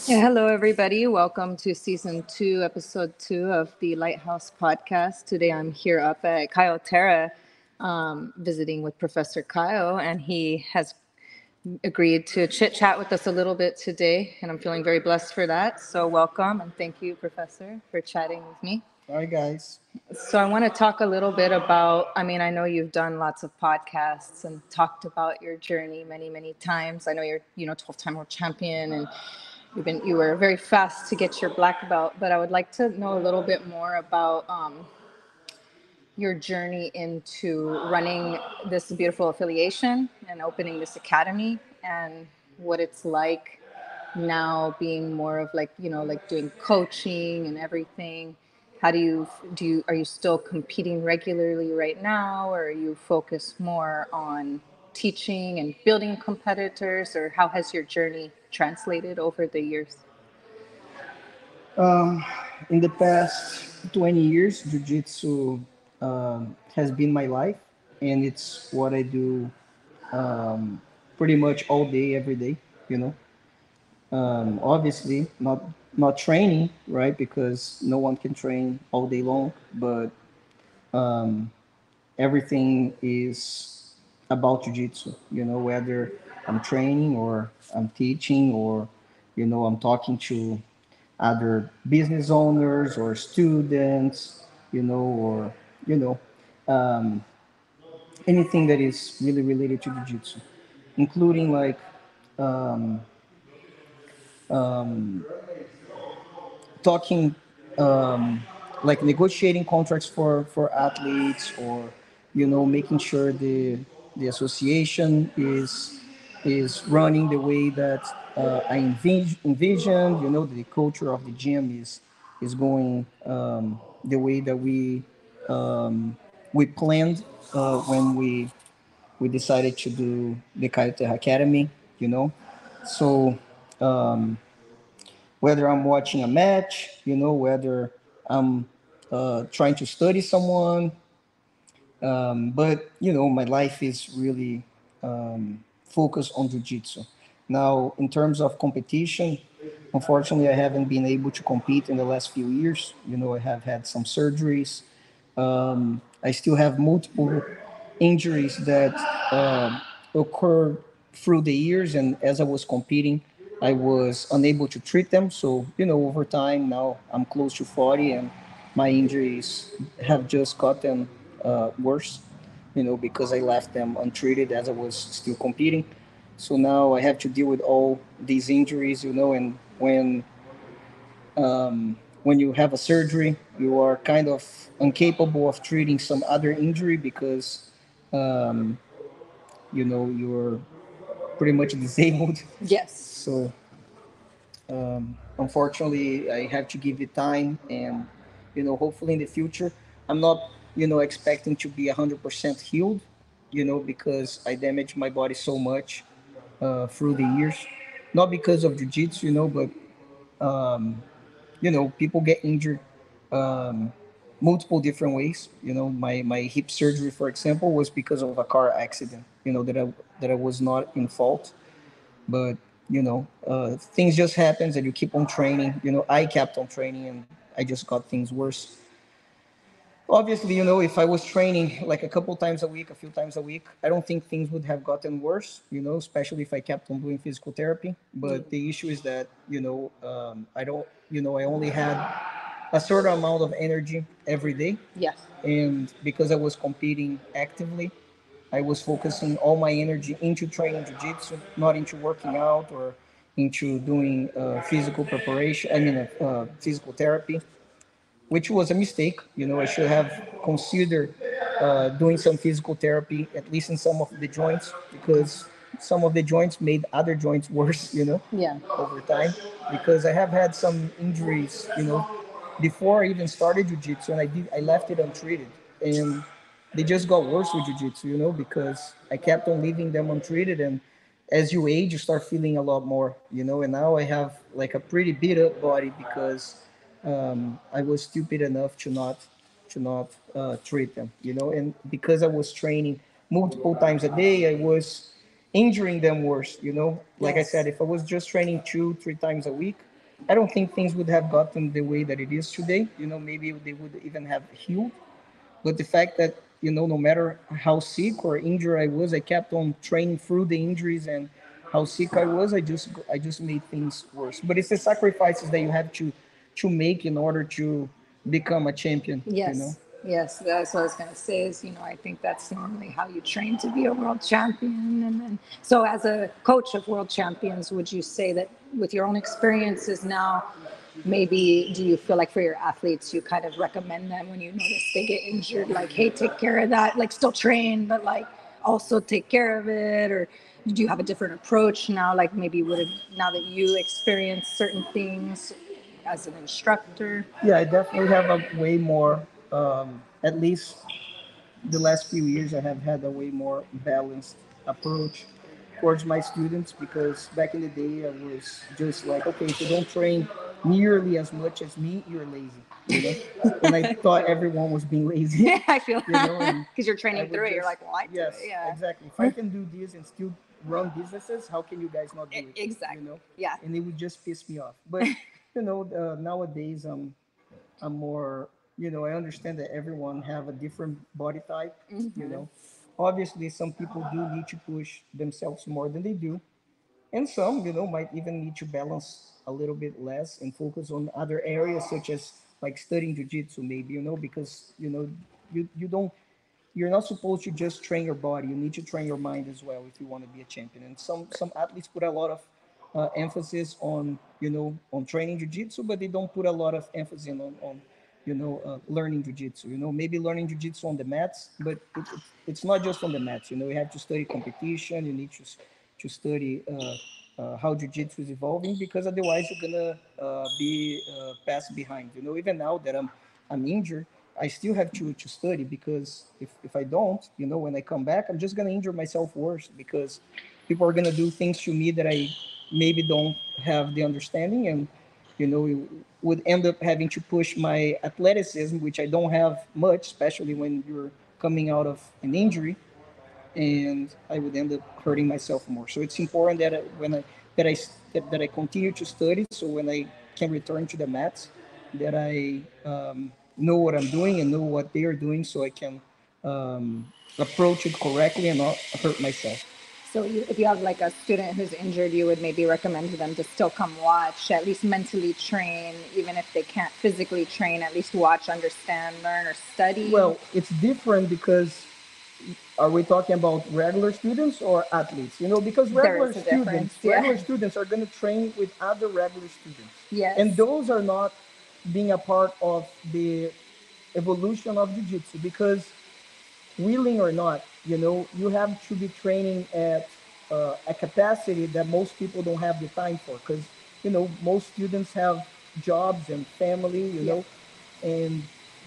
Yeah, hello everybody. Welcome to season 2, episode 2 of the Lighthouse podcast. Today I'm here up at Caio Terra, visiting with Professor Caio, and he has agreed to chit chat with us a little bit today, and I'm feeling very blessed for that. So, welcome and thank you, Professor, for chatting with me. Hi guys. So, I want to talk a little bit about, I know you've done lots of podcasts and talked about your journey many, many times. I know you're, 12-time world champion and you were very fast to get your black belt, but I would like to know a little bit more about your journey into running this beautiful affiliation and opening this academy, and what it's like now being more of like, like doing coaching and everything. How are you still competing regularly right now, or are you focused more on teaching and building competitors, or how has your journey translated over the years? Um, in the past 20 years, Jiu-Jitsu has been my life, and it's what I do pretty much all day, every day. You know, obviously not training, right? Because no one can train all day long, but everything is about Jiu-Jitsu. You know, whether I'm training or I'm teaching or I'm talking to other business owners or students, or you know, um, anything that is really related to jiu-jitsu, including like um, um, talking, like negotiating contracts for athletes, or making sure the association is running the way that I envisioned. The culture of the gym is going the way that we planned when we decided to do the Caio Terra Academy. So whether I'm watching a match, whether I'm trying to study someone, but my life is really focused on jiu-jitsu. Now, in terms of competition, unfortunately, I haven't been able to compete in the last few years. I have had some surgeries. I still have multiple injuries that occurred through the years, and as I was competing, I was unable to treat them. So, over time, now I'm close to 40, and my injuries have just gotten worse, because I left them untreated as I was still competing. So now I have to deal with all these injuries, and when you have a surgery, you are kind of incapable of treating some other injury because, um, you're pretty much disabled. Yes. So unfortunately, I have to give it time, and hopefully in the future, I'm not expecting to be 100% healed, because I damaged my body so much through the years, not because of jiu-jitsu, but people get injured um, multiple different ways. My hip surgery, for example, was because of a car accident. That I was not in fault, but things just happens and you keep on training. I kept on training, and I just got things worse. Obviously, if I was training like a couple times a week, a few times a week, I don't think things would have gotten worse, especially if I kept on doing physical therapy. But the issue is that, I don't, I only had a certain amount of energy every day. Yes. And because I was competing actively, I was focusing all my energy into training jiu-jitsu, not into working out or into doing physical preparation, physical therapy, which was a mistake. I should have considered doing some physical therapy, at least in some of the joints, because some of the joints made other joints worse, Yeah. over time. Because I have had some injuries, before I even started jiu-jitsu, and I left it untreated. And they just got worse with jiu-jitsu, because I kept on leaving them untreated. And as you age, you start feeling a lot more, and now I have like a pretty beat up body because I was stupid enough to not treat them, and because I was training multiple times a day, I was injuring them worse. Like I Yes. said, if I was just training 2, 3 times a week, I don't think things would have gotten the way that it is today. Maybe they would even have healed. But the fact that, no matter how sick or injured I was, I kept on training through the injuries, and how sick I was, I just made things worse. But it's the sacrifices that you have to make in order to become a champion. Yes, yes, that's what I was going to say. Is I think that's normally how you train to be a world champion. And then, so as a coach of world champions, would you say that with your own experiences now, maybe do you feel like for your athletes, you kind of recommend them when you notice they get injured, like, hey, take care of that, like still train, but like also take care of it, or do you have a different approach now? Like maybe would it, now that you experience certain things as an instructor? Yeah, I definitely have a way more, at least the last few years, I have had a way more balanced approach towards my students, because back in the day, I was just like, okay, if you don't train nearly as much as me, you're lazy. And I thought everyone was being lazy, Yeah, I feel and because you're I training would through it. You're just, like, well, I do it. yes, Yeah, exactly. If I can do this and still run businesses, how can you guys not do it? You exactly. know, Yeah. and it would just piss me off. But nowadays, I'm more, I understand that everyone have a different body type, you know. Obviously, some people do need to push themselves more than they do, and some, might even need to balance a little bit less and focus on other areas, such as like studying jujitsu, maybe, because you don't you're not supposed to just train your body. You need to train your mind as well if you want to be a champion. And some athletes put a lot of emphasis on on training jiu-jitsu, but they don't put a lot of emphasis on learning jiu-jitsu. Maybe learning jiu-jitsu on the mats, but it's not just on the mats. You have to study competition. You need to study how jiu-jitsu is evolving, because otherwise you're gonna be passed behind. Even now that I'm injured, I still have to study, because if I don't, when I come back, I'm just gonna injure myself worse, because people are gonna do things to me that I maybe don't have the understanding, and it would end up having to push my athleticism, which I don't have much, especially when you're coming out of an injury, and I would end up hurting myself more. So it's important that I continue to study, so when I can return to the mats, that I know what I'm doing and know what they are doing, so I can approach it correctly and not hurt myself. So if you have like a student who's injured, you would maybe recommend to them to still come watch, at least mentally train, even if they can't physically train, at least watch, understand, learn, or study. Well, it's different, because are we talking about regular students or athletes? Because There is a difference. regular Yeah. students are going to train with other regular students, and Yes. those are not being a part of the evolution of jiu-jitsu, because willing or not, you have to be training at a capacity that most people don't have the time for, because most students have jobs and family, Yep. and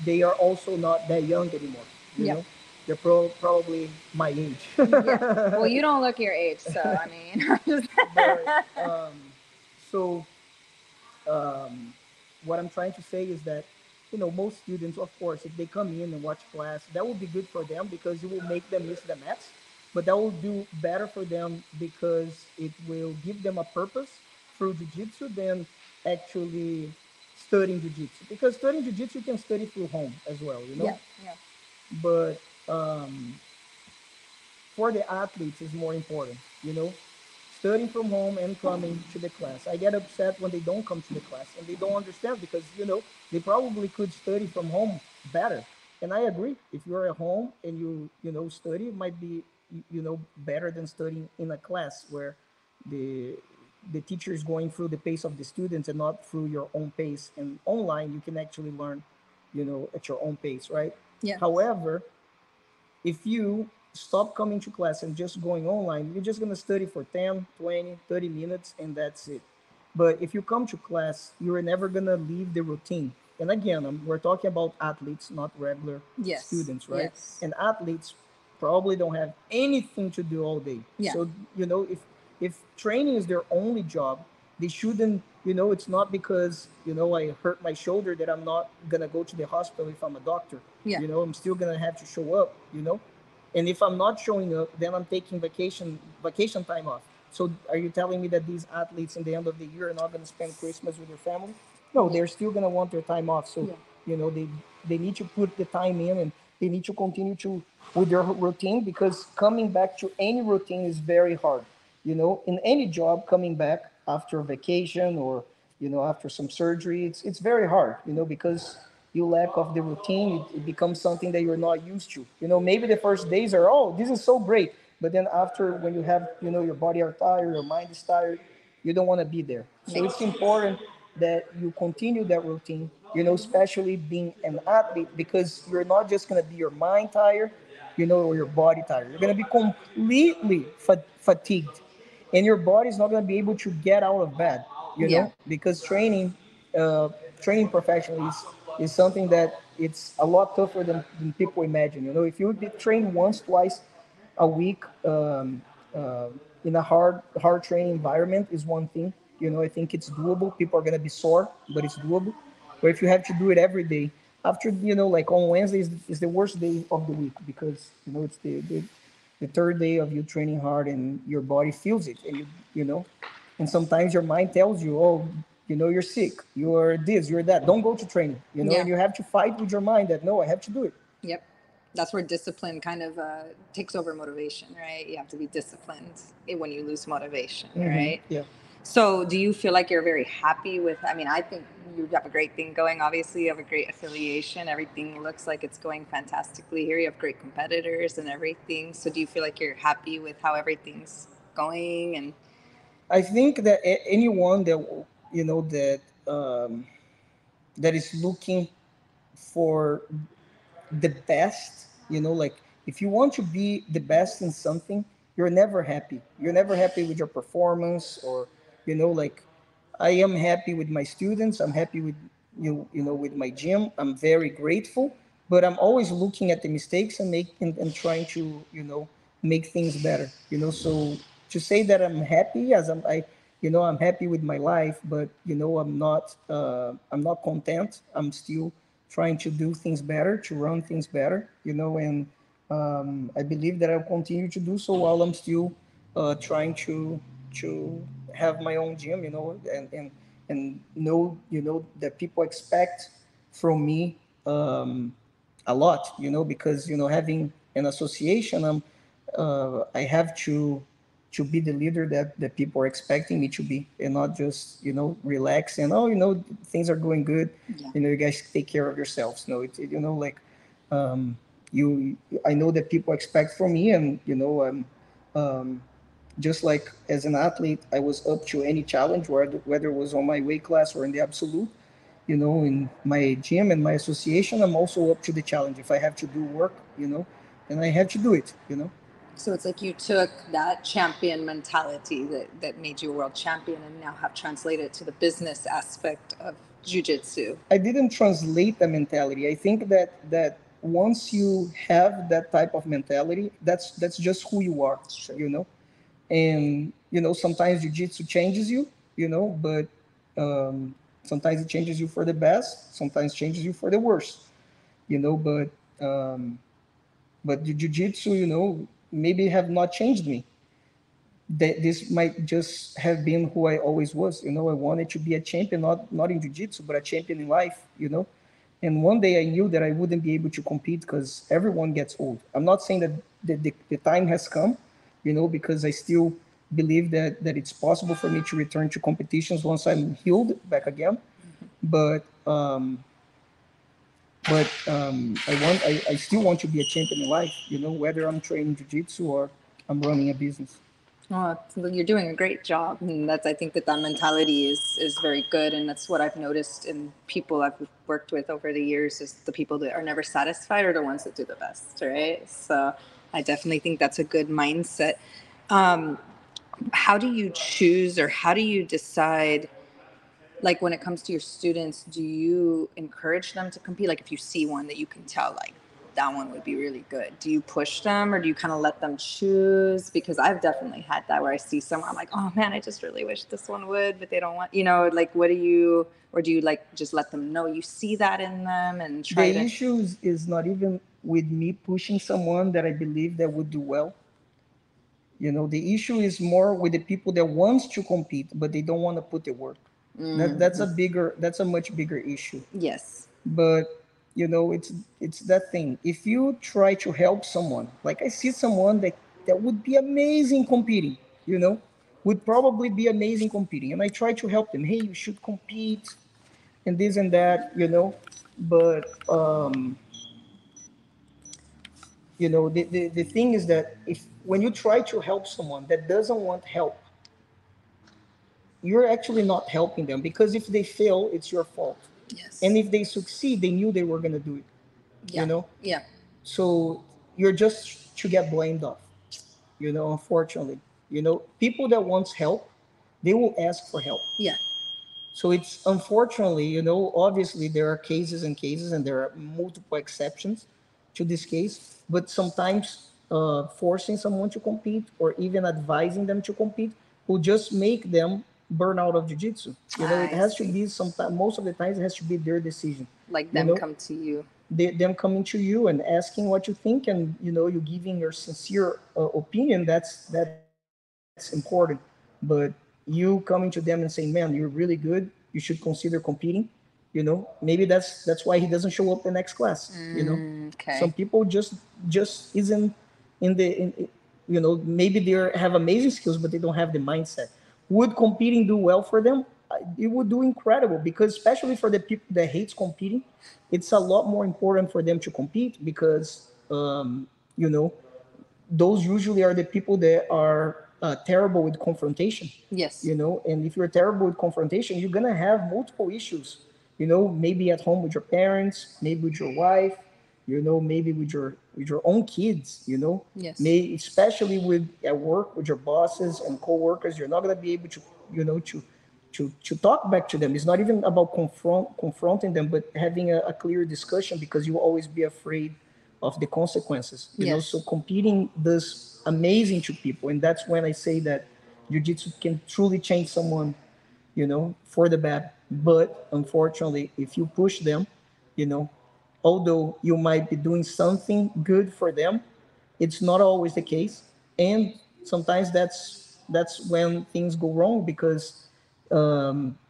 they are also not that young anymore. You Yep. know, they're probably my age. Yeah. Well, you don't look your age, so I mean, I'm just But so what I'm trying to say is that, most students, of course, if they come in and watch class, that will be good for them, because it will make them miss the mats. But that will do better for them, because it will give them a purpose through jiu-jitsu than actually studying jiu-jitsu. Because studying jiu-jitsu, you can study through home as well. yeah, yeah, But for the athletes is more important, studying from home and coming to the class. I get upset when they don't come to the class and they don't understand, because they probably could study from home better. And I agree. If you're at home and you study, it might be better than studying in a class where the the teacher is going through the pace of the students and not through your own pace. And online, you can actually learn, at your own pace, right? yeah, However, if you stop coming to class and just going online, you're just going to study for 10, 20, 30 minutes, and that's it. But if you come to class, you're never going to leave the routine. And again, we're talking about athletes, not regular yes, students, right? yes, And athletes probably don't have anything to do all day. yeah, So, if training is their only job, they shouldn't, it's not because, I hurt my shoulder that I'm not going to go to the hospital if I'm a doctor. yeah, I'm still going to have to show up. And if I'm not showing up, then I'm taking vacation time off. So are you telling me that these athletes in the end of the year are not going to spend Christmas with their family? No, Yeah. they're still going to want their time off. So Yeah. they need to put the time in, and they need to continue to with their routine, because coming back to any routine is very hard. In any job, coming back after a vacation, or after some surgery, it's very hard. Because you lack of the routine, it becomes something that you're not used to. Maybe the first days are, oh, this is so great, but then after, when you have, your body are tired, your mind is tired, you don't want to be there. So Makes it's sense. important that you continue that routine, especially being an athlete, because you're not just going to be your mind tired, or your body tired. You're going to be completely fatigued, and your body is not going to be able to get out of bed, Yeah. because uh, training professionally is something that it's a lot tougher than people imagine. If you train once, twice a week, uh, in a hard training environment, is one thing. I think it's doable. People are gonna be sore, but it's doable. But if you have to do it every day, after, like on Wednesday is the worst day of the week, because it's the third day of you training hard, and your body feels it, and and sometimes your mind tells you, oh, you're sick, you're this, you're that, don't go to training, Yeah. and you have to fight with your mind that, no, I have to do it. Yep. That's where discipline kind of takes over motivation, right? You have to be disciplined when you lose motivation, right? Yeah. So, do you feel like you're very happy with? I mean, I think you have a great thing going. Obviously, you have a great affiliation. Everything looks like it's going fantastically here. You have great competitors and everything. So, do you feel like you're happy with how everything's going? And I think that anyone that that that is looking for the best, like, if you want to be the best in something, you're never happy. You're never happy with your performance, or like, I am happy with my students, I'm happy with with my gym, I'm very grateful, but I'm always looking at the mistakes, and and trying to make things better. So to say that I'm happy, as I'm happy with my life, but I'm not content. I'm still trying to do things better, to run things better, and I believe that I'll continue to do so while I'm still trying to have my own gym, and know, that people expect from me a lot, because having an association, I have to be the leader that people are expecting me to be, and not just relax and, oh, things are going good, yeah, you guys take care of yourselves. No, like, um, you I know that people expect from me, and um, just like as an athlete, I was up to any challenge, whether it was on my weight class or in the absolute. In my gym and my association, I'm also up to the challenge. If I have to do work, then I have to do it. so it's like you took that champion mentality that made you a world champion and now have translated it to the business aspect of jujitsu. I didn't translate the mentality. I think that once you have that type of mentality, that's just who you are, It's true. you know. And sometimes jiu-jitsu changes you, but sometimes it changes you for the best, sometimes changes you for the worst, but the jiu-jitsu, maybe have not changed me. That this might just have been who I always was. I wanted to be a champion, not in jiu-jitsu, but a champion in life. And one day I knew that I wouldn't be able to compete, because everyone gets old. I'm not saying that the time has come, because I still believe that it's possible for me to return to competitions once I'm healed back again. But I still want to be a champion in life, whether I'm training jiu-jitsu or I'm running a business. Oh, you're doing a great job, and that's I think that mentality is very good, and that's what I've noticed in people I've worked with over the years is the people that are never satisfied are the ones that do the best, right? So I definitely think that's a good mindset. Um, how do you choose, or how do you decide? Like when it comes to your students, do you encourage them to compete? Like if you see one that you can tell, like that one would be really good, do you push them or do you kind of let them choose? Because I've definitely had that where I see someone, I'm like, oh man, I just really wish this one would, but they don't want, like what do you, or do you like just let them know you see that in them and try The to? issue is not even with me pushing someone that I believe that would do well. You know, the issue is more with the people that wants to compete but they don't want to put the work. That's a much bigger issue. Yes. But you know, it's that thing. If you try to help someone, like I see someone that would be amazing competing, you know, would probably be amazing competing, and I try to help them. Hey, you should compete and this and that, you know. But you know, the thing is that if when you try to help someone that doesn't want help, you're actually not helping them, because if they fail, it's your fault. Yes. And if they succeed, they knew they were going to do it, you Yeah. know. Yeah. So you're just to get blamed off, you know. Unfortunately, you know, people that wants help, they will ask for help. Yeah. So it's unfortunately, you know, obviously there are cases and cases, and there are multiple exceptions to this case. But sometimes forcing someone to compete or even advising them to compete will just make them burn out of jiu-jitsu. You know, it I has to see. be sometimes. Most of the times, it has to be their decision. Like You them know, come to you. them coming to you and asking what you think, and you know, you giving your sincere opinion. That's important. But you coming to them and saying, man, you're really good, you should consider competing, you know, maybe that's why he doesn't show up the next class, you know. Some Okay. people just isn't in, you know, maybe they have amazing skills but they don't have the mindset. Would competing do well for them? It would do incredible, because especially for the people that hates competing, it's a lot more important for them to compete, because you know, those usually are the people that are terrible with confrontation, Yes. you know. And if you're terrible with confrontation, you're gonna have multiple issues, you know, maybe at home with your parents, maybe with your wife, you know, maybe with your own kids, you know. Yes. May especially with at work with your bosses and co-workers, you're not gonna be able to, you know, to talk back to them. It's not even about confronting them, but having a clear discussion, because you will always be afraid of the consequences, you know. So Yes. competing does amazing to people, and that's when I say that jiu-jitsu can truly change someone, you know, for the bad. But unfortunately, if you push them, you know, although you might be doing something good for them, it's not always the case. And sometimes that's when things go wrong, because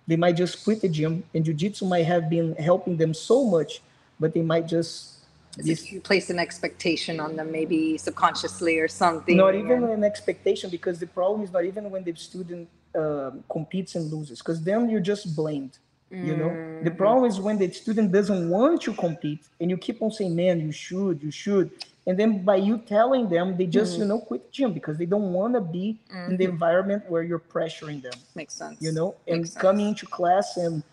they might just quit the gym, and jiu-jitsu might have been helping them so much, but they might just It's be like you place an expectation on them, maybe subconsciously or not something. even And an expectation, because the problem is not even when the student competes and loses, because then you're just blamed, you know. The problem is when the student doesn't want to compete and you keep on saying, man, you should, and then by you telling them, they just, you know, quit the gym, because they don't want to be in the environment where you're pressuring them, makes you sense. know. Makes And coming sense. into class and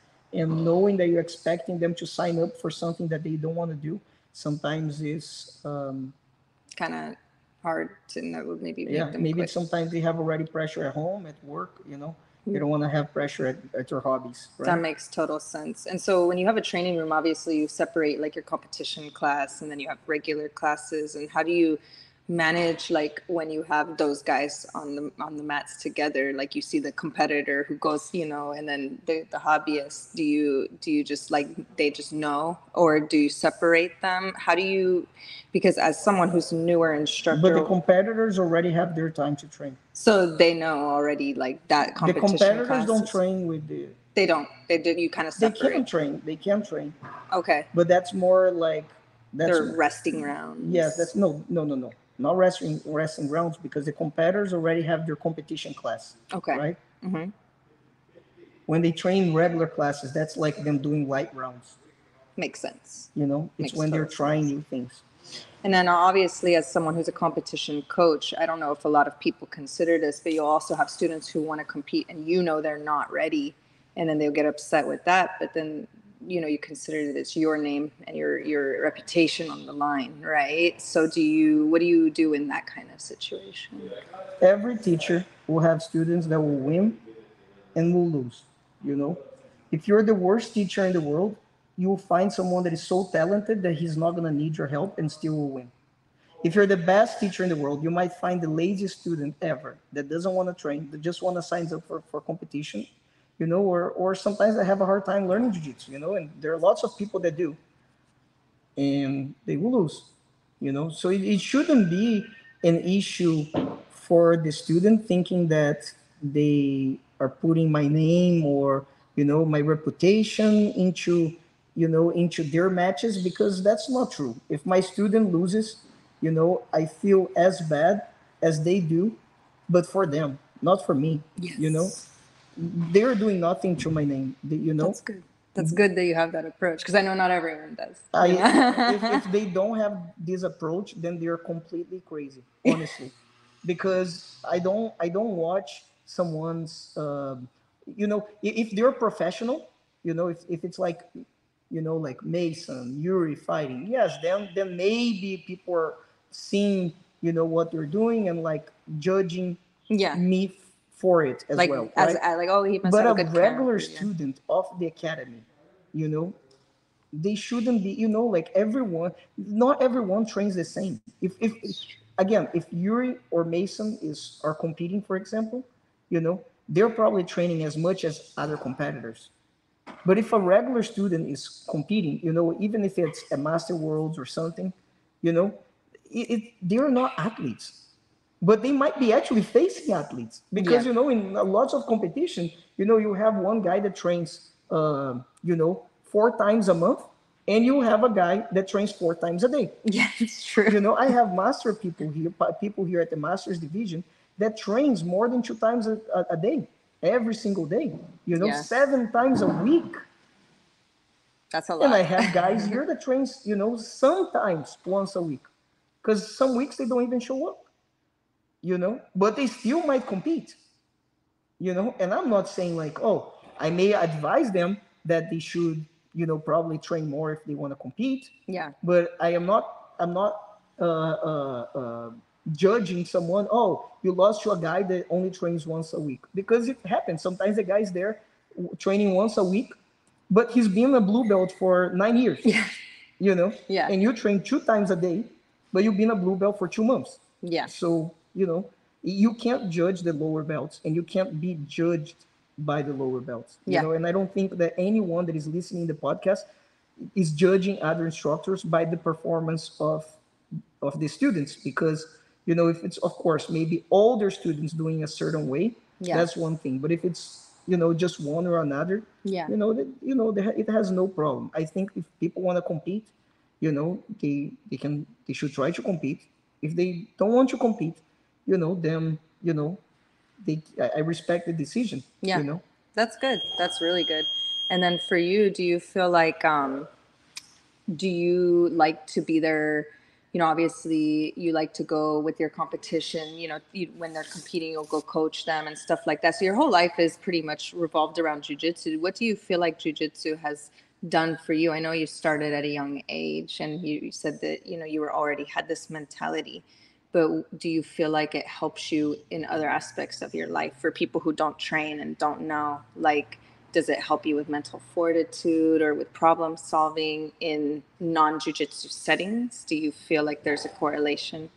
knowing that you're expecting them to sign up for something that they don't want to do, sometimes is Kind of hard to know, maybe make yeah, them maybe quit. sometimes they have already pressure at home, at work, you know. They don't want to have pressure at your hobbies, That right? makes total sense. And so when you have a training room, obviously you separate like your competition class and then you have regular classes. And how do you manage like when you have those guys on the mats together? Like you see the competitor who goes, you know, and then the hobbyist. Do you just like they just know, or do you separate them? How do you, because as someone who's newer But the instructor, competitors already have their time to train. so they know already like that The competition competitors don't classes. train with the. They don't. They did. You kind of They separate. can train. They can train, Okay. but that's more like that's They're resting yes. That's rounds. no. Not wrestling rounds, because the competitors already have their competition class, Okay. right? Mm-hmm. When they train regular classes, that's like them doing light rounds. Makes sense. You know, it's Makes when they're total trying sense. new things. And then obviously, as someone who's a competition coach, I don't know if a lot of people consider this, but you'll also have students who want to compete and you know they're not ready, and then they'll get upset with that. But then you consider that it's your name and your reputation on the line, right? So what do you do in that kind of situation? Every teacher will have students that will win and will lose. You know, if you're the worst teacher in the world, you will find someone that is so talented that he's not going to need your help and still will win. If you're the best teacher in the world, you might find the laziest student ever that doesn't want to train, that just want to sign up for competition, you know, or sometimes they have a hard time learning jiu-jitsu, you know, and there are lots of people that do, and they will lose, you know. So it shouldn't be an issue for the student thinking that they are putting my name or my reputation into into their matches, because that's not true. If my student loses, I feel as bad as they do, but for them, not for me. Yes. They're doing nothing to my name. That's good. That's good that you have that approach, because I know not everyone does. You I if know? they don't have this approach, then they're completely crazy, honestly. Because I don't watch someone's if they're professional, if it's like like Mason, Yuri fighting, yes, then maybe people are seeing what they're doing and like judging Yeah. me for it as Like well, as right? like, oh, he must But have a a good regular character. Yeah. student of the academy, you know they shouldn't be, like everyone, not everyone trains the same. If again, if Yuri or Mason are competing, for example, they're probably training as much as other competitors. But if a regular student is competing, even if it's a Master Worlds or something, you know they're not athletes, but they might be actually facing athletes, because Yeah. in lots of competition, you have one guy that trains 4 times a month, and you have a guy that trains 4 times a day. Yeah, it's true. I have master people here at the masters division that trains more than 2 times a day, every single day, Yeah. 7 times a week. That's a And I lot. have guys here that trains, sometimes once a week, because some weeks they don't even show up, but they still might compete. And I'm not saying like, oh, I may advise them that they should, probably train more if they want to compete, Yeah. but I'm not judging someone. Oh, you lost to a guy that only trains once a week, because it happens. Sometimes the guy's there training once a week, but he's been a blue belt for 9 years, Yeah. you know, Yeah. and you train 2 times a day, but you've been a blue belt for 2 months. Yeah. So, you can't judge the lower belts, and you can't be judged by the lower belts, Yeah. and I don't think that anyone that is listening to the podcast is judging other instructors by the performance of the students, because if it's, of course, maybe all their students doing a certain way, Yeah. that's one thing. But if it's just one or another, Yeah. it has no problem. I think if people want to compete, they should try to compete. If they don't want to compete, then I respect the decision. Yeah. That's good. That's really good. And then for you, do you feel like do you like to be there? Obviously you like to go with your competition, when they're competing, you'll go coach them and stuff like that. So your whole life is pretty much revolved around jujitsu. What do you feel like jujitsu has done for you? I know you started at a young age, and you said that, you were already had this mentality, but do you feel like it helps you in other aspects of your life for people who don't train and don't know? Like, does it help you with mental fortitude or with problem solving in non-jujitsu settings? Do you feel like there's a correlation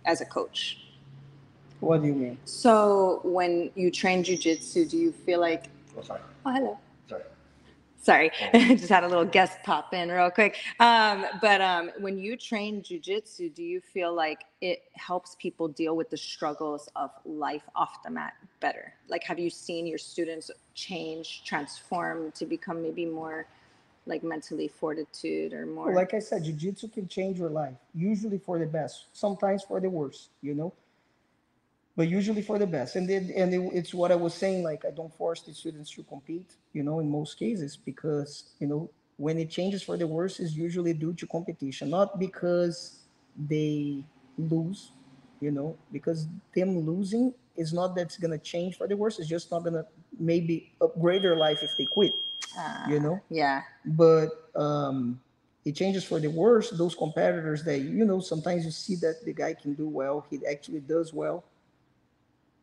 as a coach? What do you mean? So when you train jujitsu, do you feel like... Oh, sorry. Oh, hello. Sorry. Sorry, just had a little guest pop in real quick. But when you train jujitsu, do you feel like it helps people deal with the struggles of life off the mat better? Like, have you seen your students change, transform to become maybe more like mentally fortitude or more? Well, like I said, jiu-jitsu can change your life, usually for the best, sometimes for the worst, but usually for the best. It's what I was saying. Like, I don't force the students to compete, in most cases, because when it changes for the worse is usually due to competition, not because they lose, because them losing is not that's gonna change for the worse. It's just not gonna maybe upgrade their life if they quit, Yeah. but it changes for the worse. Those competitors that sometimes you see that the guy can do well, he actually does well,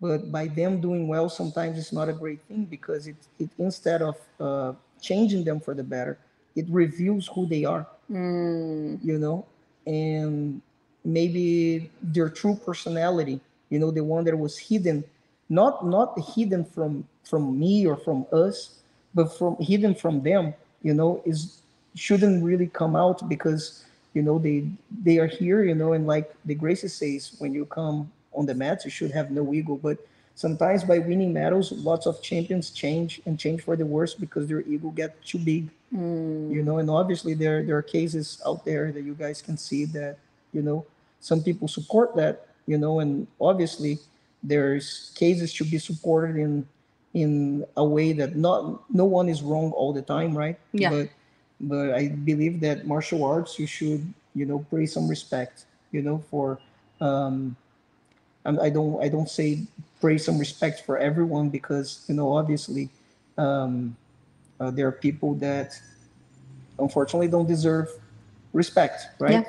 but by them doing well, sometimes it's not a great thing, because it instead of changing them for the better, it reveals who they are, and maybe their true personality, the one that was hidden, not hidden from me or from us, but from hidden from them, is shouldn't really come out, because they are here, and like the Gracie says, when you come on the mats, you should have no ego. But sometimes by winning medals, lots of champions change and change for the worse because their ego get too big. And obviously there are cases out there that you guys can see that, some people support that, and obviously there's cases to be supported in a way that not no one is wrong all the time, right? Yeah. But I believe that martial arts, you should, pay some respect, for um I don't say pray some respect for everyone, because obviously there are people that unfortunately don't deserve respect, right? Yeah.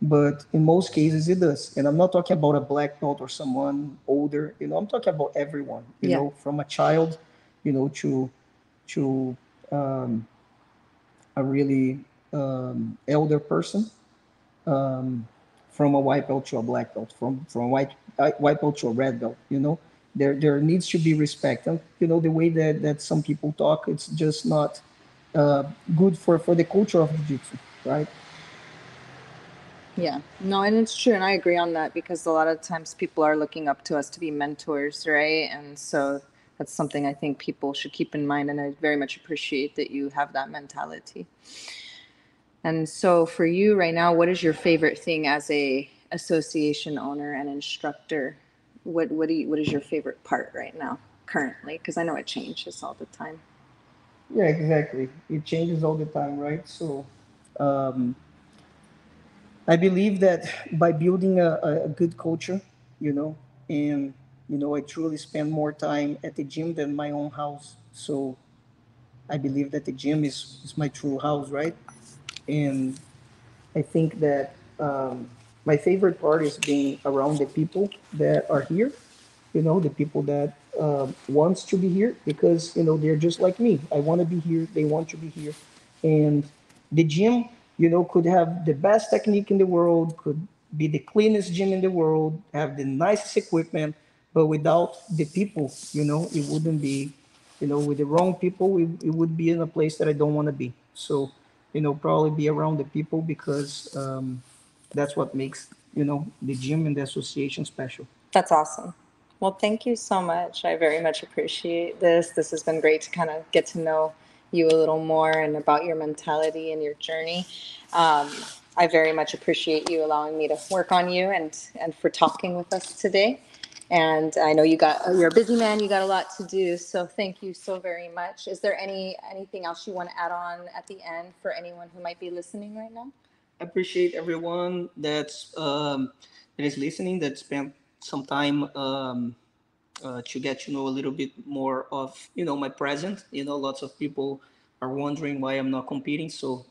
But in most cases it does. And I'm not talking about a black belt or someone older, I'm talking about everyone, Yeah. from a child, to um, a really elder person, um, from a white belt to a black belt, from a white belt to a red belt. There needs to be respect, and the way that some people talk, it's just not good for the culture of jiu-jitsu, right? Yeah, no, and it's true, and I agree on that because a lot of times people are looking up to us to be mentors, right? And so that's something I think people should keep in mind, and I very much appreciate that you have that mentality. And so for you right now, what is your favorite thing as a association owner and instructor? What is your favorite part right now currently? Because I know it changes all the time. Yeah, exactly. It changes all the time, right? So um, I believe that by building a good culture, and I truly spend more time at the gym than my own house. So I believe that the gym is my true house, right? And I think that my favorite part is being around the people that are here, the people that wants to be here, because they're just like me. I want to be here. They want to be here. And the gym, could have the best technique in the world, could be the cleanest gym in the world, have the nicest equipment, but without the people, it wouldn't be, with the wrong people, it would be in a place that I don't want to be. So, probably be around the people, because that's what makes, the gym and the association special. That's awesome. Well, thank you so much. I very much appreciate this. This has been great to kind of get to know you a little more and about your mentality and your journey. Um, I very much appreciate you allowing me to work on you and for talking with us today. And I know you're a busy man. You got a lot to do. So thank you so very much. Is there anything else you want to add on at the end for anyone who might be listening right now? I appreciate everyone that is listening, that spent some time to get to know a little bit more of my present. Lots of people are wondering why I'm not competing, so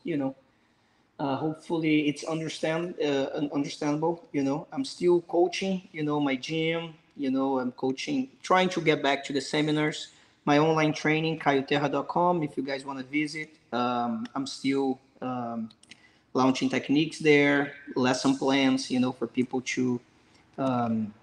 hopefully it's understandable. I'm still coaching. My gym. I'm coaching, trying to get back to the seminars. My online training, caioterra.com. If you guys want to visit, I'm still launching techniques there, lesson plans, for people to um,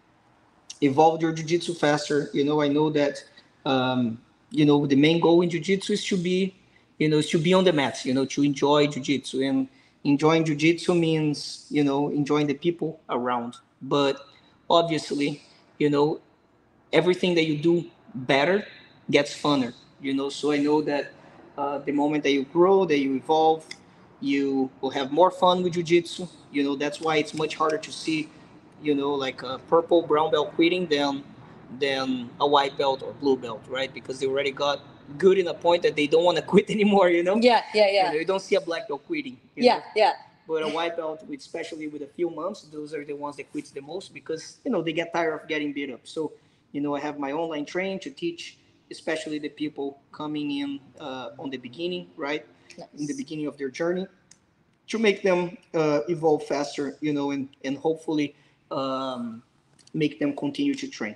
evolve your jiu-jitsu faster. I know that, the main goal in jiu-jitsu is to be, is to be on the mats, to enjoy jiu-jitsu. And enjoying jiu-jitsu means, enjoying the people around. But obviously, you know, everything that you do better gets funner. So I know that the moment that you grow, that you evolve, you will have more fun with jiu-jitsu. That's why it's much harder to see, like a purple brown belt quitting than a white belt or blue belt, right? Because they already got good in a point that they don't want to quit anymore. Yeah, yeah, yeah. You don't see a black belt quitting. Yeah, yeah. But a white belt, especially with a few months, those are the ones that quit the most, because they get tired of getting beat up. So, I have my online training to teach, especially the people coming in on the beginning, right? Nice. In the beginning of their journey, to make them evolve faster, and hopefully make them continue to train.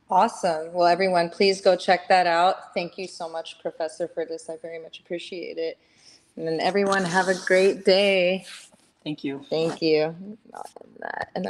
Awesome. Well, everyone, please go check that out. Thank you so much, Professor, for this. I very much appreciate it. And then everyone have a great day. Thank you. Thank you. And then